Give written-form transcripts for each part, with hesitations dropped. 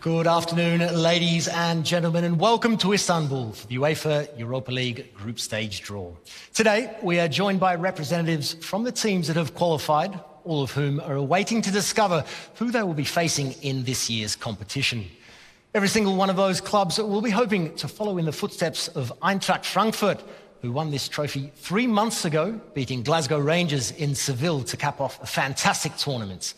Good afternoon, ladies and gentlemen, and welcome to Istanbul for the UEFA Europa League group stage draw. Today, we are joined by representatives from the teams that have qualified, all of whom are awaiting to discover who they will be facing in this year's competition. Every single one of those clubs will be hoping to follow in the footsteps of Eintracht Frankfurt, who won this trophy 3 months ago, beating Glasgow Rangers in Seville to cap off a fantastic tournament.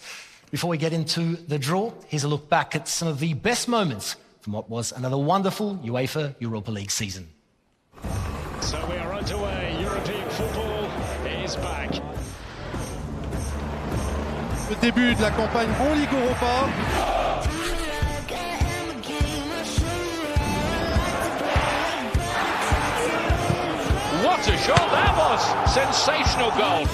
Before we get into the draw, here's a look back at some of the best moments from what was another wonderful UEFA Europa League season. So we are underway. European football is back. Le début de la campagne en Ligue Europa. What a shot that was! Sensational goal.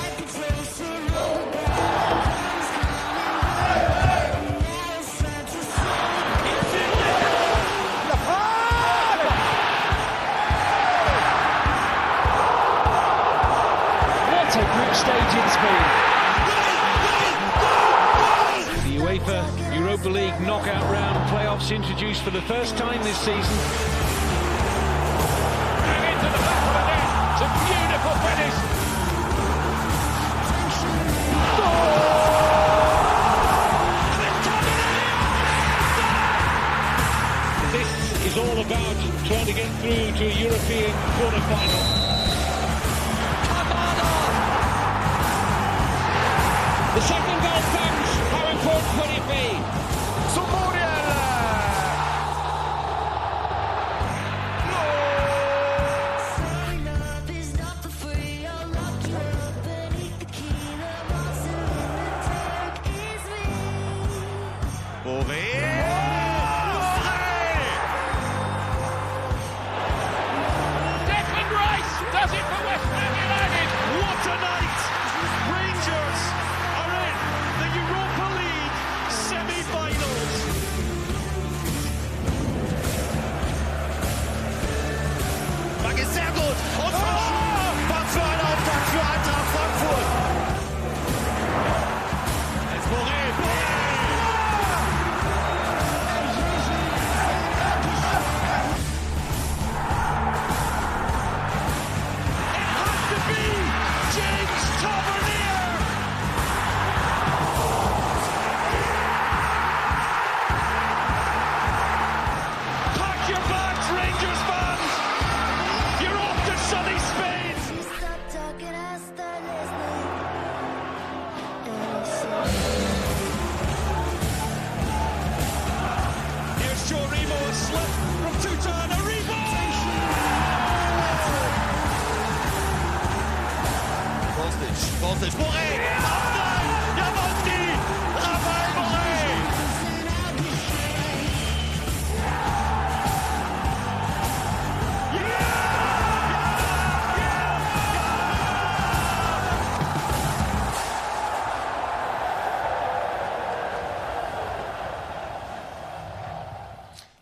What a group stage it's been. The UEFA Europa League knockout round playoffs introduced for the first time this season. And into the back of the net. It's a beautiful finish. This is all about trying to get through to a European quarter-final. The second goal comes. How important would it be? Sehr gut. Und was für ein Auftakt für Eintracht Frankfurt. Jetzt Boré. It has to be James Tavernier. Pack your bags, Rangers fans. You're off to sunny Spain! Here's Joe Remo, a slip from Zoltán Gera. Kostic, Boré! Jawoski! Rafael Boré!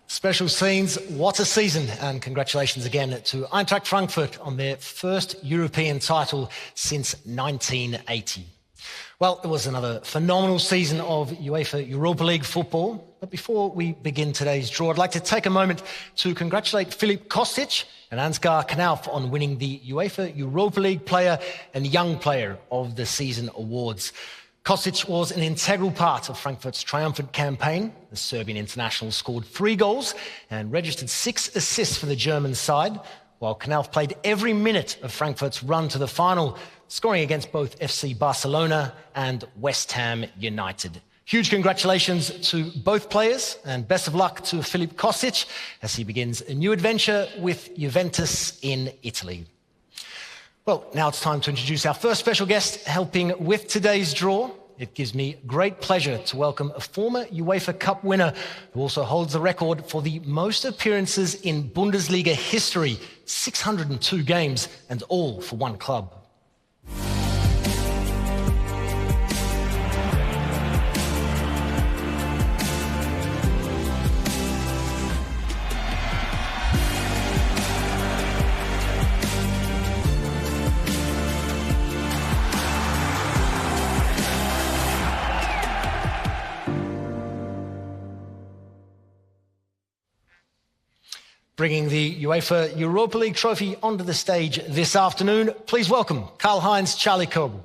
Special scenes, what a season, and congratulations again to Eintracht Frankfurt on their first European title since 1980. Well, it was another phenomenal season of UEFA Europa League football, but before we begin today's draw, I'd like to take a moment to congratulate Filip Kostic and Ansgar Knauf on winning the UEFA Europa League Player and Young Player of the Season awards. Kostic was an integral part of Frankfurt's triumphant campaign. The Serbian international scored 3 goals and registered 6 assists for the German side, while Knauf played every minute of Frankfurt's run to the final, scoring against both FC Barcelona and West Ham United. Huge congratulations to both players and best of luck to Filip Kostic as he begins a new adventure with Juventus in Italy. Well, now it's time to introduce our first special guest helping with today's draw. It gives me great pleasure to welcome a former UEFA Cup winner who also holds the record for the most appearances in Bundesliga history, 602 games, and all for one club. Bringing the UEFA Europa League trophy onto the stage this afternoon, please welcome Karl-Heinz Charly Körbel.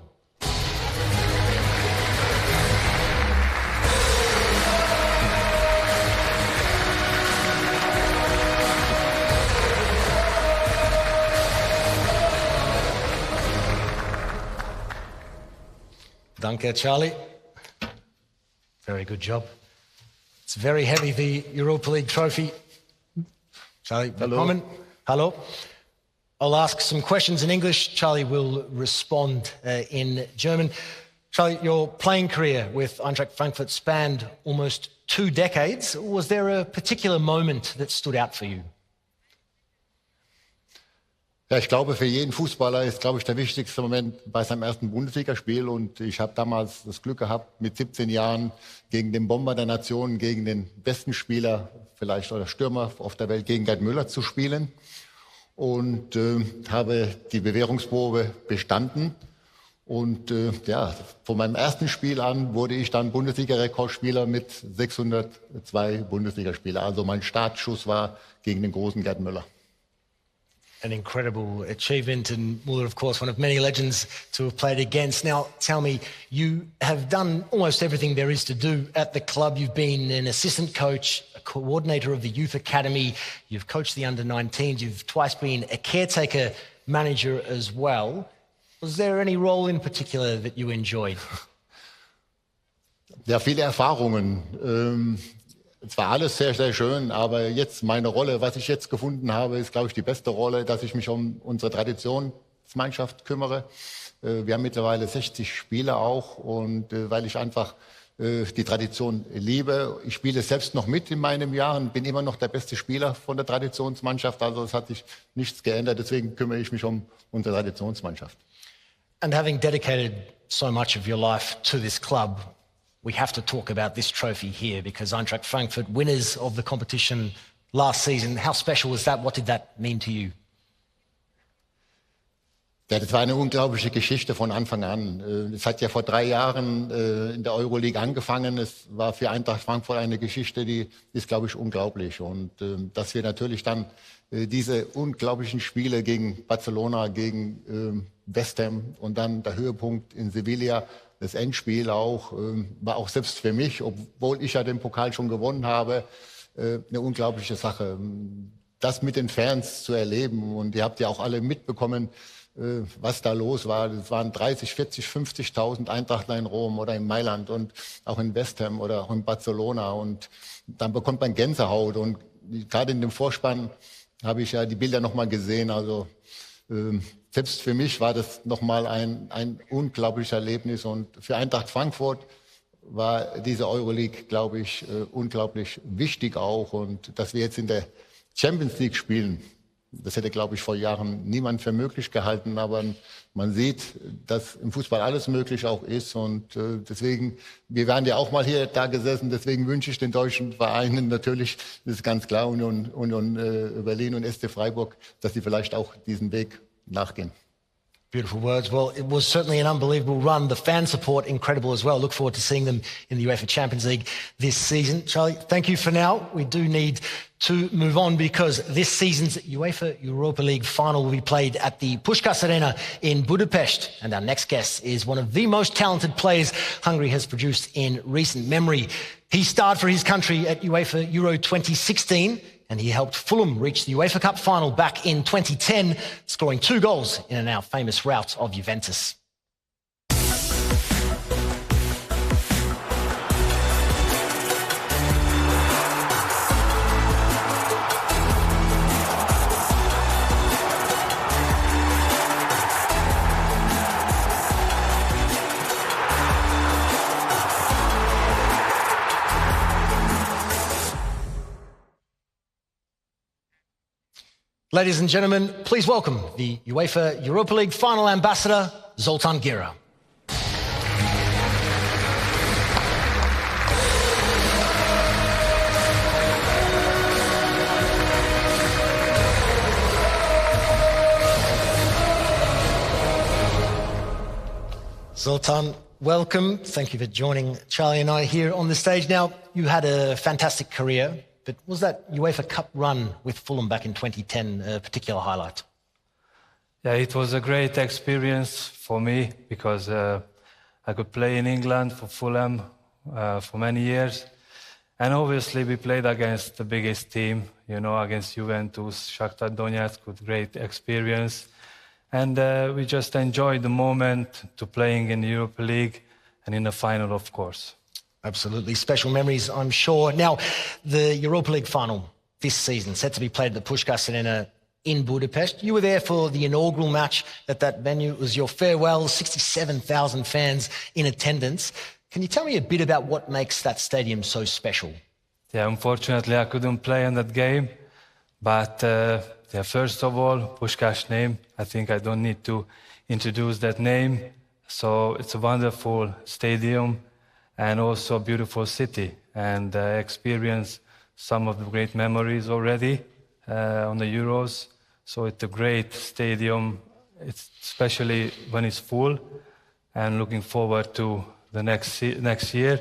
Danke, Charlie. Very good job. It's very heavy, the Europa League trophy. Charlie, willkommen. Hello. I'll ask some questions in English. Charlie will respond in German. Charlie, your playing career with Eintracht Frankfurt spanned almost 2 decades. Was there a particular moment that stood out for you? Ja, ich glaube, für jeden Fußballer ist, glaube ich, der wichtigste Moment bei seinem ersten Bundesligaspiel. Und ich habe damals das Glück gehabt, mit 17 Jahren gegen den Bomber der Nation, gegen den besten Spieler vielleicht oder Stürmer auf der Welt, gegen Gerd Müller zu spielen. Und habe die Bewährungsprobe bestanden. Und ja, von meinem ersten Spiel an wurde ich dann Bundesliga-Rekordspieler mit 602 Bundesligaspielen. Also mein Startschuss war gegen den großen Gerd Müller. An incredible achievement, and Muller, of course, one of many legends to have played against. Now, tell me, you have done almost everything there is to do at the club. You've been an assistant coach, a coordinator of the youth academy. You've coached the under-19s. You've twice been a caretaker manager as well. Was there any role in particular that you enjoyed? Ja, viele Erfahrungen. Es war alles sehr, sehr schön, aber jetzt meine Rolle, was ich jetzt gefunden habe, ist, glaube ich, die beste Rolle, dass ich mich um unsere Traditionsmannschaft kümmere. Wir haben mittlerweile 60 Spieler auch und weil ich einfach die Tradition liebe. Ich spiele selbst noch mit in meinem Jahr und bin immer noch der beste Spieler von der Traditionsmannschaft. Also es hat sich nichts geändert, deswegen kümmere ich mich um unsere Traditionsmannschaft. And having dedicated so much of your life to this club, we have to talk about this trophy here because Eintracht Frankfurt, winners of the competition last season. How special was that? What did that mean to you? Ja, das war eine unglaubliche Geschichte von Anfang an. Es hat ja vor 3 Jahren in der Euroleague angefangen. Es war für Eintracht Frankfurt eine Geschichte, die ist, glaube ich, unglaublich. Und dass wir natürlich dann diese unglaublichen Spiele gegen Barcelona, gegen West Ham und dann der Höhepunkt in Sevilla, das Endspiel auch, war auch selbst für mich, obwohl ich ja den Pokal schon gewonnen habe, eine unglaubliche Sache. Das mit den Fans zu erleben und ihr habt ja auch alle mitbekommen, was da los war. Es waren 30, 40, 50.000 Eintrachtler in Rom oder in Mailand und auch in West Ham oder auch in Barcelona und dann bekommt man Gänsehaut und gerade in dem Vorspann habe ich ja die Bilder nochmal gesehen, also selbst für mich war das nochmal ein unglaubliches Erlebnis und für Eintracht Frankfurt war diese Euroleague, glaube ich, unglaublich wichtig auch und dass wir jetzt in der Champions League spielen, das hätte, glaube ich, vor Jahren niemand für möglich gehalten, aber man sieht, dass im Fußball alles möglich auch ist und deswegen, wir wären ja auch mal hier da gesessen, deswegen wünsche ich den deutschen Vereinen natürlich, das ist ganz klar, Union Berlin und SC Freiburg, dass sie vielleicht auch diesen Weg nachgehen. Beautiful words. Well, it was certainly an unbelievable run. The fan support, incredible as well. Look forward to seeing them in the UEFA Champions League this season. Charlie, thank you for now. We do need to move on because this season's UEFA Europa League final will be played at the Puskás Arena in Budapest. And our next guest is one of the most talented players Hungary has produced in recent memory. He starred for his country at UEFA Euro 2016. And he helped Fulham reach the UEFA Cup final back in 2010, scoring 2 goals in a now famous rout of Juventus. Ladies and gentlemen, please welcome the UEFA Europa League final ambassador, Zoltán Gera. Zoltán, welcome. Thank you for joining Charlie and I here on the stage. Now, you had a fantastic career but was that UEFA Cup run with Fulham back in 2010 a particular highlight? Yeah, it was a great experience for me because I could play in England for Fulham for many years. And obviously we played against the biggest team, you know, against Juventus, Shakhtar Donetsk, with great experience. And we just enjoyed the moment to playing in the Europa League and in the final, of course. Absolutely. Special memories, I'm sure. Now, the Europa League final this season, set to be played at the Puskás Arena in Budapest. You were there for the inaugural match at that venue. It was your farewell, 67,000 fans in attendance. Can you tell me a bit about what makes that stadium so special? Yeah, unfortunately I couldn't play in that game. But first of all, Puskás name, I think I don't need to introduce that name. So it's a wonderful stadium and also a beautiful city. And I experienced some of the great memories already on the Euros. So it's a great stadium, especially when it's full, and looking forward to the next year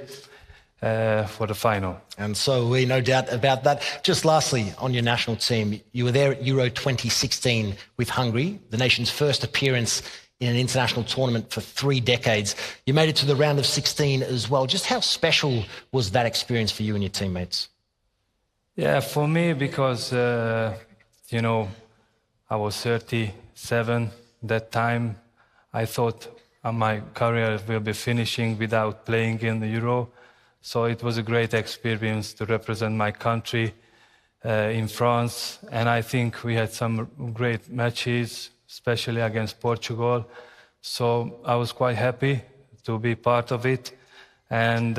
for the final. And so we no doubt about that. Just lastly, on your national team, you were there at Euro 2016 with Hungary, the nation's first appearance in an international tournament for 3 decades. You made it to the round of 16 as well. Just how special was that experience for you and your teammates? Yeah, for me, because, you know, I was 37 that time. I thought my career will be finishing without playing in the Euro. So it was a great experience to represent my country in France. And I think we had some great matches, especially against Portugal. So I was quite happy to be part of it. And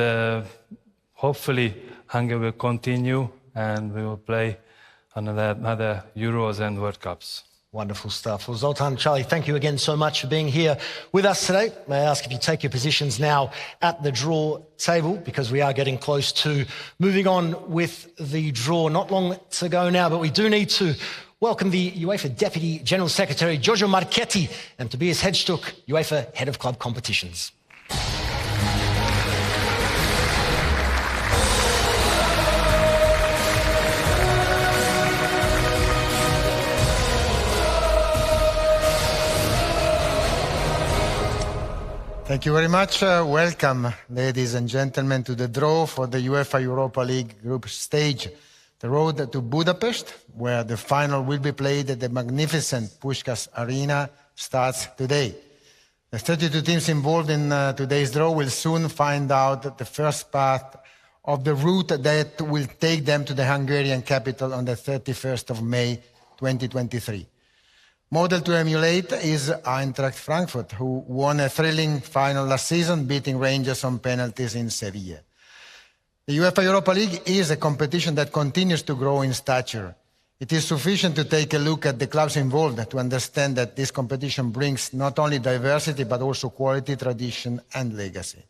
hopefully Hungary will continue and we will play another Euros and World Cups. Wonderful stuff. Well, Zoltán, Charly, thank you again so much for being here with us today. May I ask if you take your positions now at the draw table, because we are getting close to moving on with the draw. Not long to go now, but we do need to welcome the UEFA Deputy General Secretary, Giorgio Marchetti, and Tobias Hedstuck, UEFA Head of Club Competitions. Thank you very much. Welcome, ladies and gentlemen, to the draw for the UEFA Europa League group stage. The road to Budapest, where the final will be played at the magnificent Puskás Arena, starts today. The 32 teams involved in today's draw will soon find out the first part of the route that will take them to the Hungarian capital on the 31st of May 2023. Model to emulate is Eintracht Frankfurt, who won a thrilling final last season, beating Rangers on penalties in Sevilla. The UEFA Europa League is a competition that continues to grow in stature. It is sufficient to take a look at the clubs involved to understand that this competition brings not only diversity, but also quality, tradition, and legacy.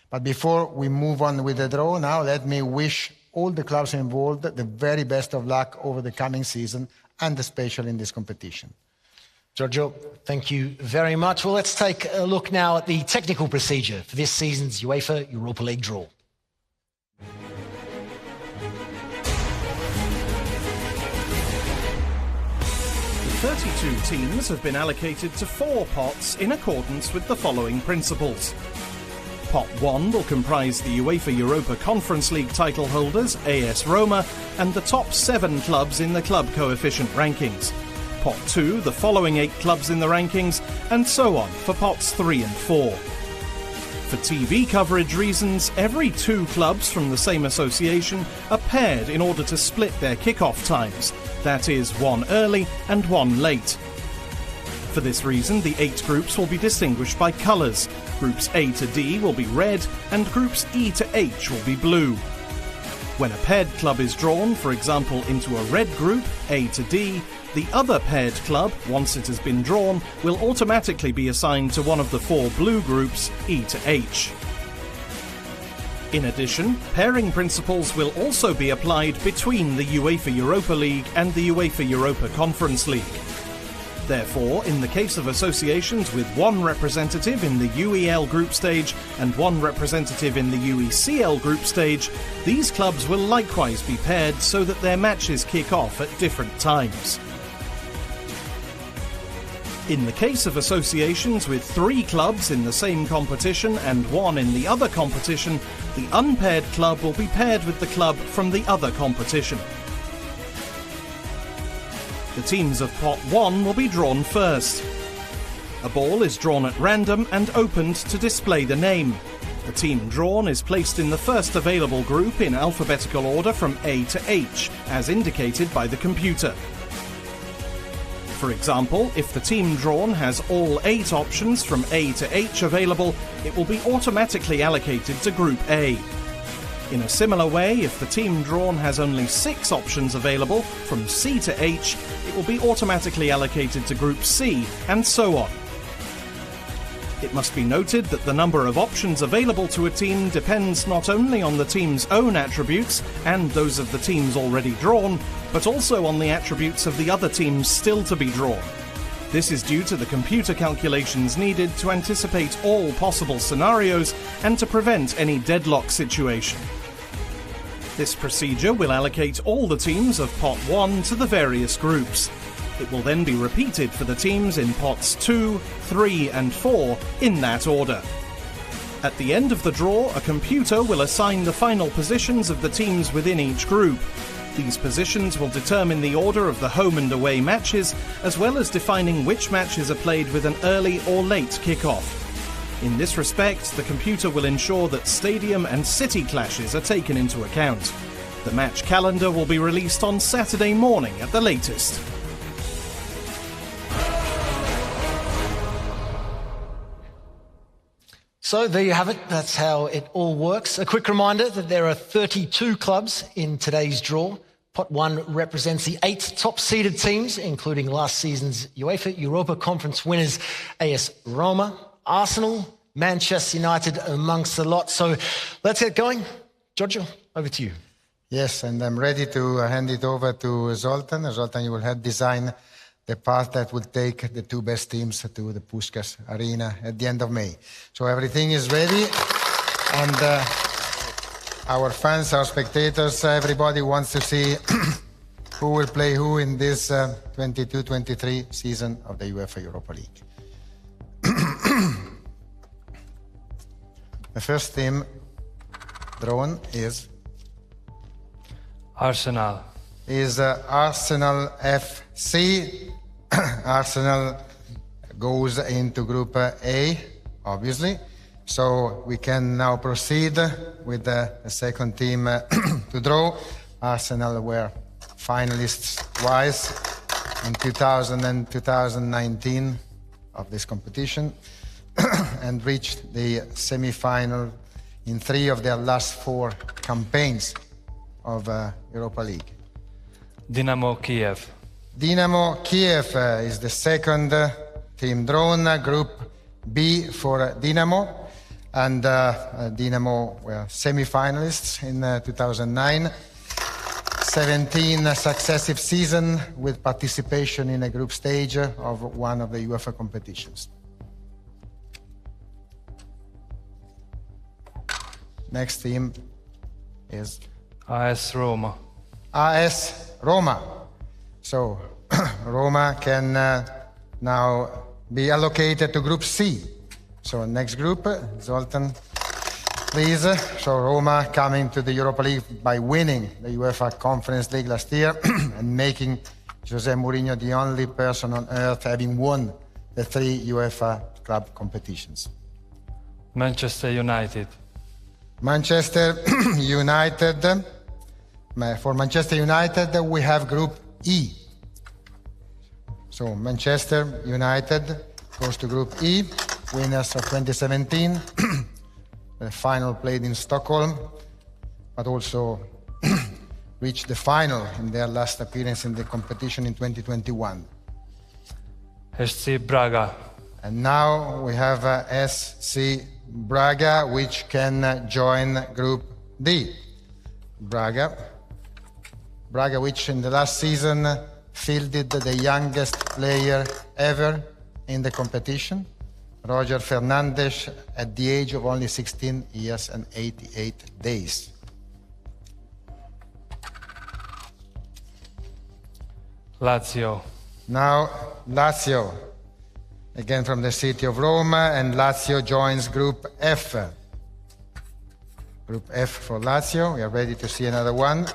But before we move on with the draw, now let me wish all the clubs involved the very best of luck over the coming season, and especially in this competition. Giorgio, thank you very much. Well, let's take a look now at the technical procedure for this season's UEFA Europa League draw. The 32 teams have been allocated to 4 pots in accordance with the following principles. Pot 1 will comprise the UEFA Europa Conference League title holders, AS Roma, and the top 7 clubs in the club coefficient rankings. Pot 2, the following 8 clubs in the rankings, and so on for pots 3 and 4. For TV coverage reasons, every 2 clubs from the same association are paired in order to split their kick-off times, that is, 1 early and 1 late. For this reason, the 8 groups will be distinguished by colours. Groups A to D will be red, and groups E to H will be blue. When a paired club is drawn, for example, into a red group, A to D, the other paired club, once it has been drawn, will automatically be assigned to one of the 4 blue groups, E to H. In addition, pairing principles will also be applied between the UEFA Europa League and the UEFA Europa Conference League. Therefore, in the case of associations with one representative in the UEL group stage and one representative in the UECL group stage, these clubs will likewise be paired so that their matches kick off at different times. In the case of associations with 3 clubs in the same competition and 1 in the other competition, the unpaired club will be paired with the club from the other competition. The teams of Pot 1 will be drawn first. A ball is drawn at random and opened to display the name. The team drawn is placed in the first available group in alphabetical order from A to H, as indicated by the computer. For example, if the team drawn has all 8 options from A to H available, it will be automatically allocated to Group A. In a similar way, if the team drawn has only 6 options available from C to H, it will be automatically allocated to Group C, and so on. It must be noted that the number of options available to a team depends not only on the team's own attributes and those of the teams already drawn, but also on the attributes of the other teams still to be drawn. This is due to the computer calculations needed to anticipate all possible scenarios and to prevent any deadlock situation. This procedure will allocate all the teams of Pot 1 to the various groups. It will then be repeated for the teams in Pots 2, 3 and 4 in that order. At the end of the draw, a computer will assign the final positions of the teams within each group. These positions will determine the order of the home and away matches, as well as defining which matches are played with an early or late kick-off. In this respect, the computer will ensure that stadium and city clashes are taken into account. The match calendar will be released on Saturday morning at the latest. So there you have it. That's how it all works. A quick reminder that there are 32 clubs in today's draw. Pot 1 represents the 8 top-seeded teams, including last season's UEFA Europa Conference winners AS Roma, Arsenal, Manchester United amongst the lot. So let's get going. Giorgio, over to you. Yes, and I'm ready to hand it over to Zoltán. Zoltán, you will help design the path that will take the 2 best teams to the Puskás Arena at the end of May. So everything is ready, and our fans, our spectators, everybody wants to see who will play who in this 22-23 season of the UEFA Europa League. The first team drawn is Arsenal. Arsenal FC. Arsenal goes into Group A, obviously. So we can now proceed with the second team to draw. Arsenal were finalists twice in 2000 and 2019 of this competition and reached the semi-final in 3 of their last 4 campaigns of Europa League. Dynamo Kiev. Dynamo Kiev is the second team drawn, Group B for Dynamo, and Dynamo were semi-finalists in 2009. 17 successive seasons with participation in a group stage of one of the UEFA competitions. Next team is AS Roma. AS Roma. So Roma can now be allocated to Group C. So next group, Zoltán, please. So Roma coming to the Europa League by winning the UEFA Conference League last year and making Jose Mourinho the only person on earth having won the 3 UEFA club competitions. Manchester United. Manchester United. For Manchester United, we have Group E. So Manchester United goes to Group E, winners of 2017. The final played in Stockholm, but also reached the final in their last appearance in the competition in 2021. SC Braga. And now we have SC Braga, which can join Group D. Braga, which in the last season fielded the youngest player ever in the competition, Roger Fernandes, at the age of only 16 years and 88 days. Lazio. Now, Lazio, again from the city of Roma, and Lazio joins Group F. Group F for Lazio. We are ready to see another one.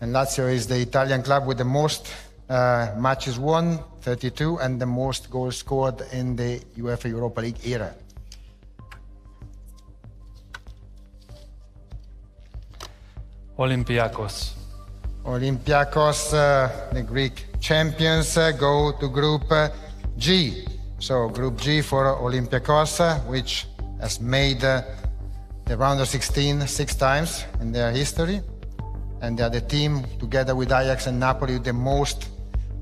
And Lazio is the Italian club with the most matches won, 32, and the most goals scored in the UEFA Europa League era. Olympiacos. Olympiacos, the Greek champions, go to Group G. So Group G for Olympiacos, which has made the round of 16 6 times in their history. And they are the team, together with Ajax and Napoli, with the most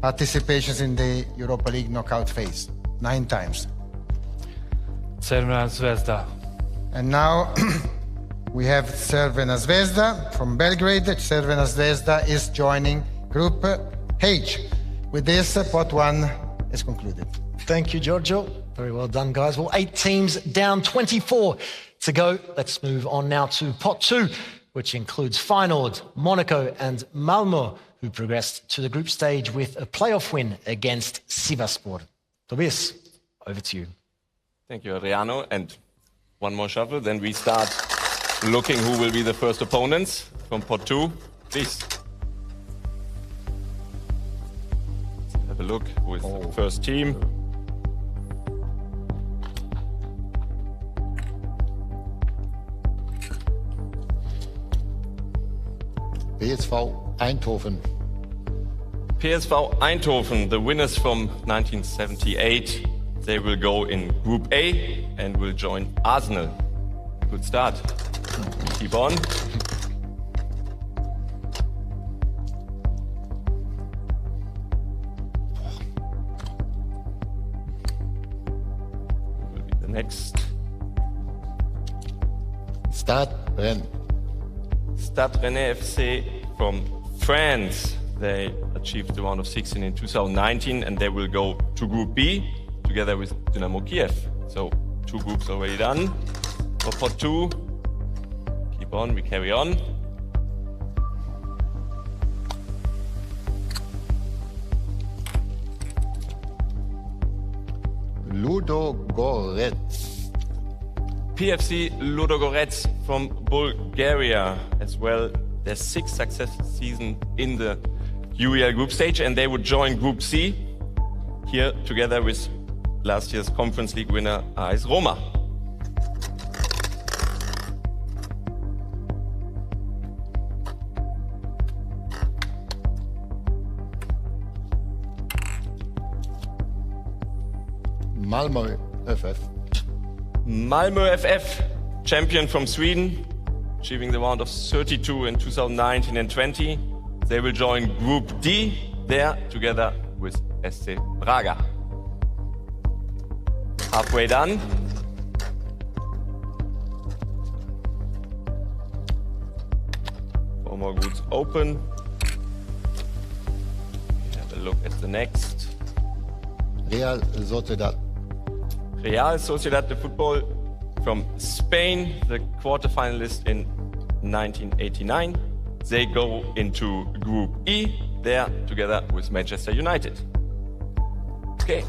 participations in the Europa League knockout phase, 9 times. Crvena Zvezda. And now we have Crvena Zvezda from Belgrade. Crvena Zvezda is joining Group H. With this, pot 1 is concluded. Thank you, Giorgio. Very well done, guys. Well, 8 teams down, 24 to go. Let's move on now to pot 2, which includes Feyenoord, Monaco and Malmö, who progressed to the group stage with a playoff win against Sivasspor. Tobias, over to you. Thank you, Adriano. And one more shuffle, then we start looking who will be the first opponents from pot 2. Please. Let's have a look who is the first team. PSV Eindhoven. PSV Eindhoven, the winners from 1978. They will go in Group A and will join Arsenal. Good start. Keep on. Will be the next. Stade Rennes. Stade Rennes FC from France. They achieved the round of 16 in 2019 and they will go to Group B together with Dynamo Kiev. So 2 groups already done. For pot 2, keep on, we carry on. Ludogorets. PFC Ludogorets from Bulgaria as well. Their 6th successful season in the UEL group stage, and they would join Group C here together with last year's Conference League winner AS Roma. Malmö FF. Malmö FF, champion from Sweden, achieving the round of 32 in 2019 and 20. They will join Group D there together with SC Braga. Halfway done. Four more groups open. Have a look at the next. Real Sociedad. Real Sociedad de Football from Spain, the quarterfinalist in 1989. They go into Group E there together with Manchester United. Okay.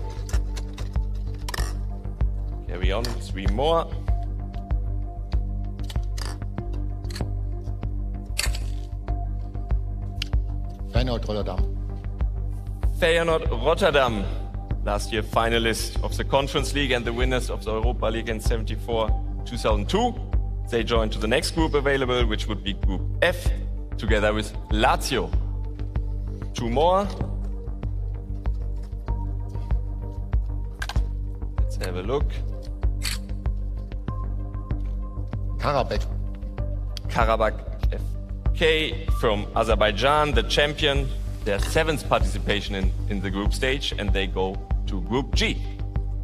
Carry on, 3 more. Feyenoord Rotterdam. Feyenoord Rotterdam, last year finalist of the Conference League and the winners of the Europa League in 74-2002. They join to the next group available, which would be Group F, together with Lazio. 2 more. Let's have a look. Karabakh FK from Azerbaijan, the champion. Their 7th participation in the group stage, and they go to Group G.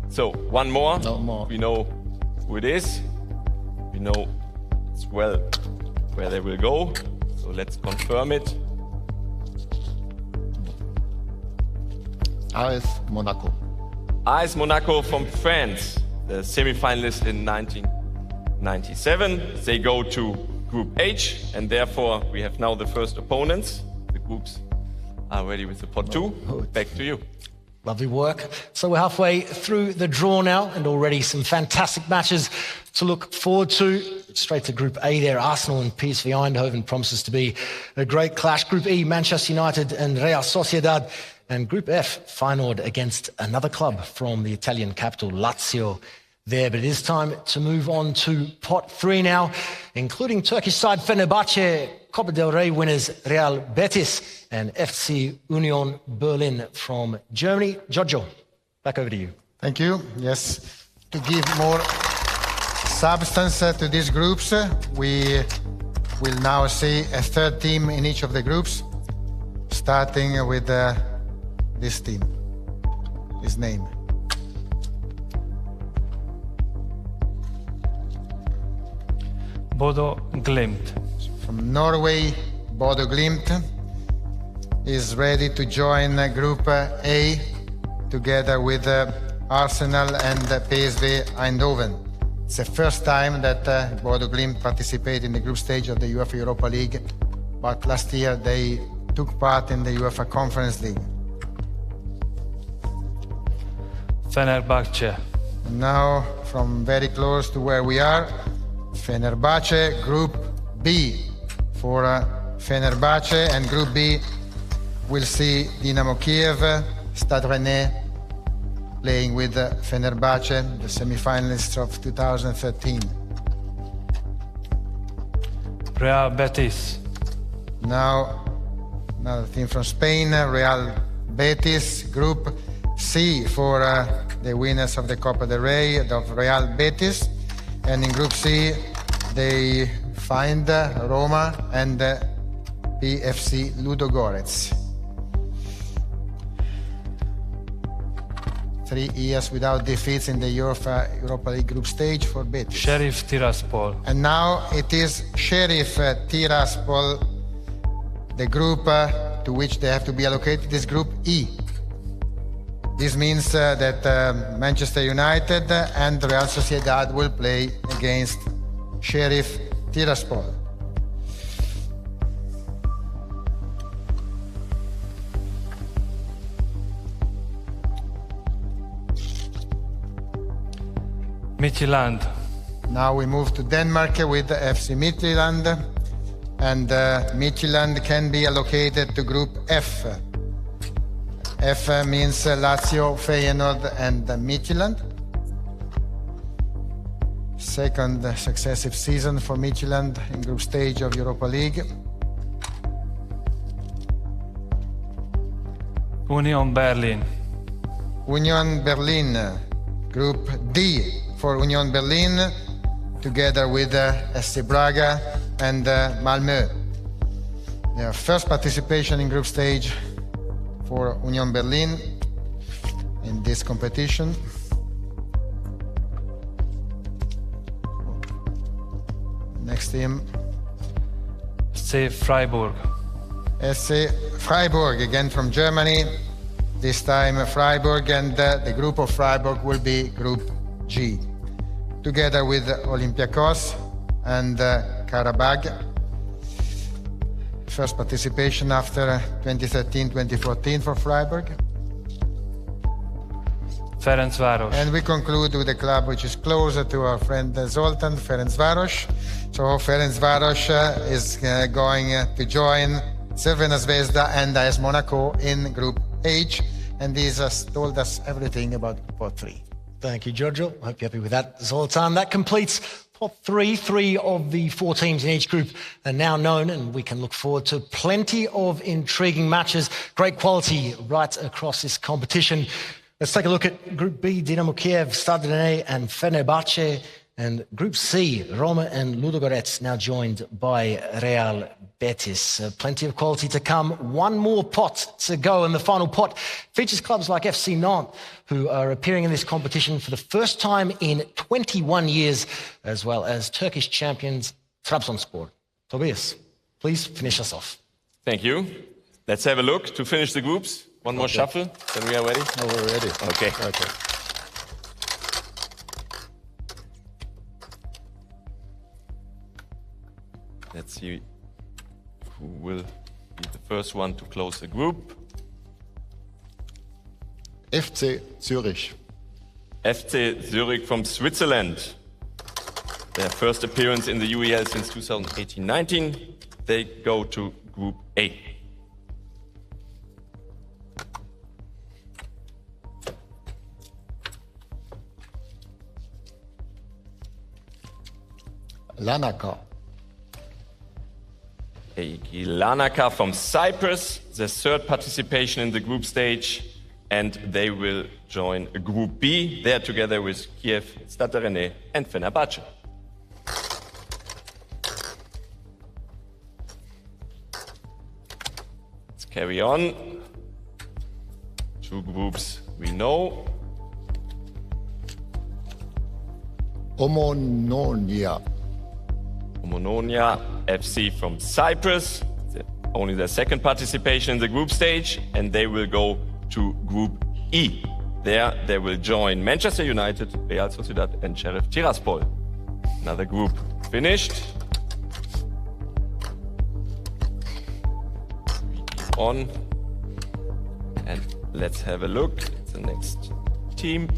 So 1 more. No more. We know who it is. We know as well where they will go. So let's confirm it. AS Monaco. AS Monaco from France, the semi-finalist in 1997. They go to Group H, and therefore we have now the first opponents. The groups are ready with the pot 2. Back to you. Lovely work. So we're halfway through the draw now, and already some fantastic matches to look forward to. Straight to Group A there, Arsenal and PSV Eindhoven promises to be a great clash. Group E, Manchester United and Real Sociedad. And Group F, Feyenoord against another club from the Italian capital, Lazio. There, but it is time to move on to pot 3 now, including Turkish side Fenerbahce, Copa del Rey winners Real Betis and FC Union Berlin from Germany. Giorgio, back over to you. Thank you. Yes, to give more substance to these groups, we will now see a third team in each of the groups, starting with this team, his name. Bodo Glimt. From Norway, Bodo Glimt is ready to join Group A together with Arsenal and PSV Eindhoven. It's the first time that Bodo Glimt participated in the group stage of the UEFA Europa League, but last year they took part in the UEFA Conference League. Fenerbahce. Now, from very close to where we are, Fenerbahce, Group B. For Fenerbahce and Group B, we'll see Dynamo Kiev, Stade Rennais playing with Fenerbahce, the semi-finalists of 2013. Real Betis. Now, another team from Spain, Real Betis, Group C for the winners of the Copa del Rey of Real Betis. And in Group C, they find Roma and PFC Ludogorets. 3 years without defeats in the UEFA Europa League group stage for Betis. Sheriff Tiraspol. And now it is Sheriff Tiraspol, the group to which they have to be allocated is Group E. This means that Manchester United and Real Sociedad will play against Sheriff Tiraspol. Midtjylland. Now we move to Denmark with FC Midtjylland, and Midtjylland can be allocated to Group F. F means Lazio, Feyenoord and Midtjylland. Second successive season for Midtjylland in group stage of Europa League. Union Berlin. Union Berlin, Group D for Union Berlin, together with SC Braga and Malmö. Their first participation in group stage for Union Berlin in this competition. Next team. SC Freiburg. SC Freiburg, again from Germany. This time Freiburg, and the group of Freiburg will be Group G, together with Olympiacos and Karabag. First participation after 2013-2014 for Freiburg. Ferencváros. And we conclude with a club which is closer to our friend Zoltán, Ferencváros. So Ferencváros is going to join Crvena Zvezda and AS Monaco in Group H, and this has told us everything about pot 3. Thank you, Giorgio. I hope you're happy with that, Zoltán. That completes pot 3. 3 of the 4 teams in each group are now known, and we can look forward to plenty of intriguing matches. Great quality right across this competition. Let's take a look at Group B, Dynamo Kiev, Stade Rennais and Fenerbahce. And Group C, Roma and Ludogorets, now joined by Real Betis. Plenty of quality to come. One more pot to go, and the final pot features clubs like FC Nantes, who are appearing in this competition for the first time in 21 years, as well as Turkish champions Trabzonspor. Tobias, please finish us off. Thank you. Let's have a look to finish the groups. One more shuffle, then we are ready? Oh, we're ready. Okay. Okay. Let's see who will be the first one to close the group. FC Zürich. FC Zurich from Switzerland. Their first appearance in the UEL since 2018-19. They go to Group A. Larnaca. Larnaca from Cyprus, their third participation in the group stage, and they will join Group B, there together with Kiev, Stade Rennais and Fenerbahce. Let's carry on. Two groups we know. Omonia. Omonia FC from Cyprus, only their second participation in the group stage, and they will go to Group E. There they will join Manchester United, Real Sociedad and Sheriff Tiraspol. Another group finished. We keep on. And let's have a look at the next team.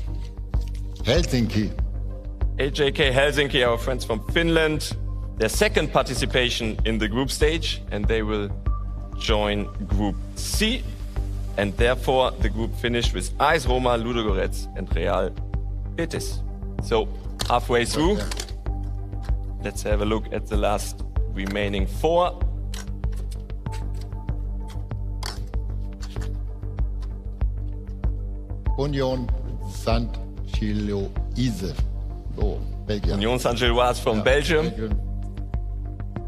Helsinki. AJK Helsinki, our friends from Finland. Their second participation in the group stage, and they will join Group C. And therefore, the group finished with AS Roma, Ludogorets, and Real Betis. So, halfway through, let's have a look at the last remaining four. Union Saint-Gilloise. Oh, Belgium. Union Saint-Gilloise from Belgium.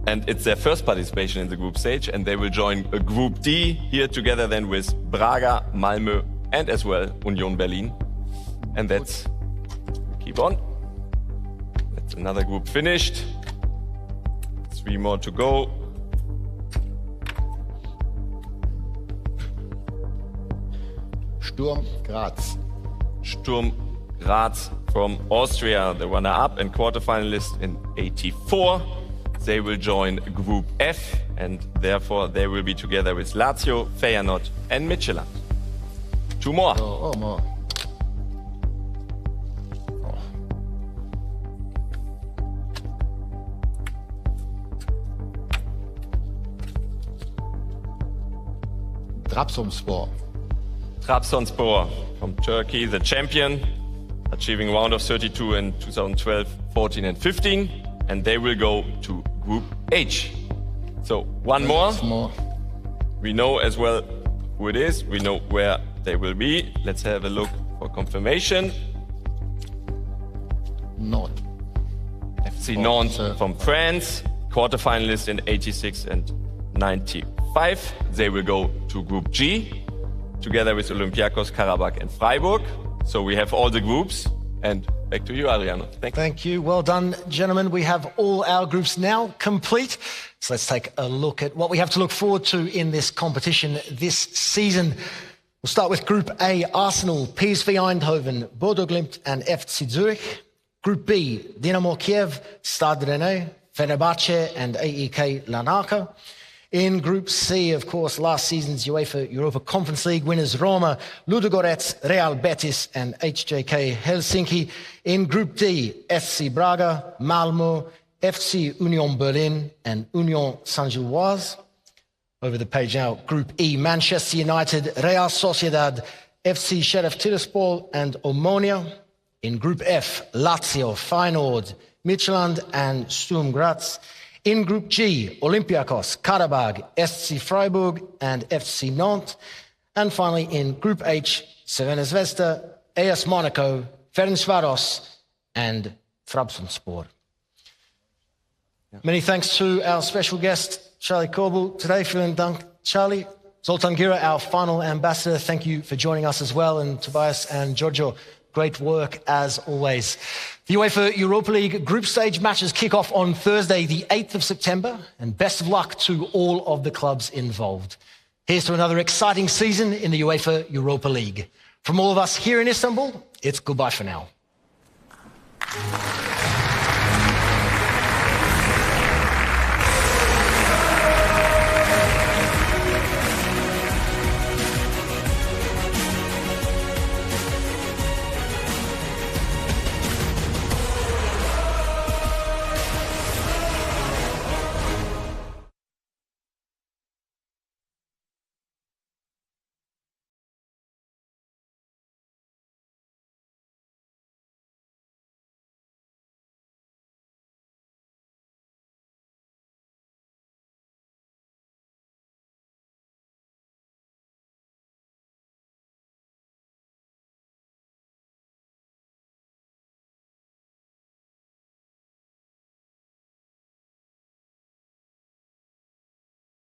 And it's their first participation in the group stage, and they will join a Group D here together then with Braga, Malmö, and as well Union Berlin. And that's, keep on. That's another group finished. 3 more to go. Sturm Graz. Sturm Graz from Austria, the runner-up and quarterfinalist in '84. They will join Group F, and therefore they will be together with Lazio, Feyenoord and Midtjylland. 2 more. Oh, more. Oh. Trabzonspor. Trabzonspor from Turkey, the champion, achieving round of 32 in 2012, 14 and 15. And they will go to Group H. So one more. We know as well who it is. We know where they will be. Let's have a look for confirmation. Nantes. FC Nantes from France, quarterfinalist in '86 and '95. They will go to Group G, together with Olympiacos, Karabakh and Freiburg. So we have all the groups. And back to you, Adriano. Thank you. Well done, gentlemen. We have all our groups now complete. So let's take a look at what we have to look forward to in this competition this season. We'll start with Group A, Arsenal, PSV Eindhoven, Bodo Glimt and FC Zurich. Group B, Dynamo Kiev, Stade Rennais, Fenerbahce and AEK Larnaca. In Group C, of course, last season's UEFA Europa Conference League winners Roma, Ludogorets, Real Betis and HJK Helsinki. In Group D, FC Braga, Malmö, FC Union Berlin and Union Saint-Gilloise. Over the page now, Group E, Manchester United, Real Sociedad, FC Sheriff Tiraspol and Omonia. In Group F, Lazio, Feyenoord, Midtjylland and Sturm Graz. In Group G, Olympiacos, Karabakh, SC Freiburg and FC Nantes. And finally in Group H, Crvena Zvezda, AS Monaco, Ferencváros and Trabzonspor. Many thanks to our special guest, Charly Körbel, today. Vielen Dank, Charly. Zoltán Gera, our final ambassador, thank you for joining us as well. And Tobias and Giorgio, great work as always. The UEFA Europa League group stage matches kick off on Thursday, the 8th of September, and best of luck to all of the clubs involved. Here's to another exciting season in the UEFA Europa League. From all of us here in Istanbul, it's goodbye for now.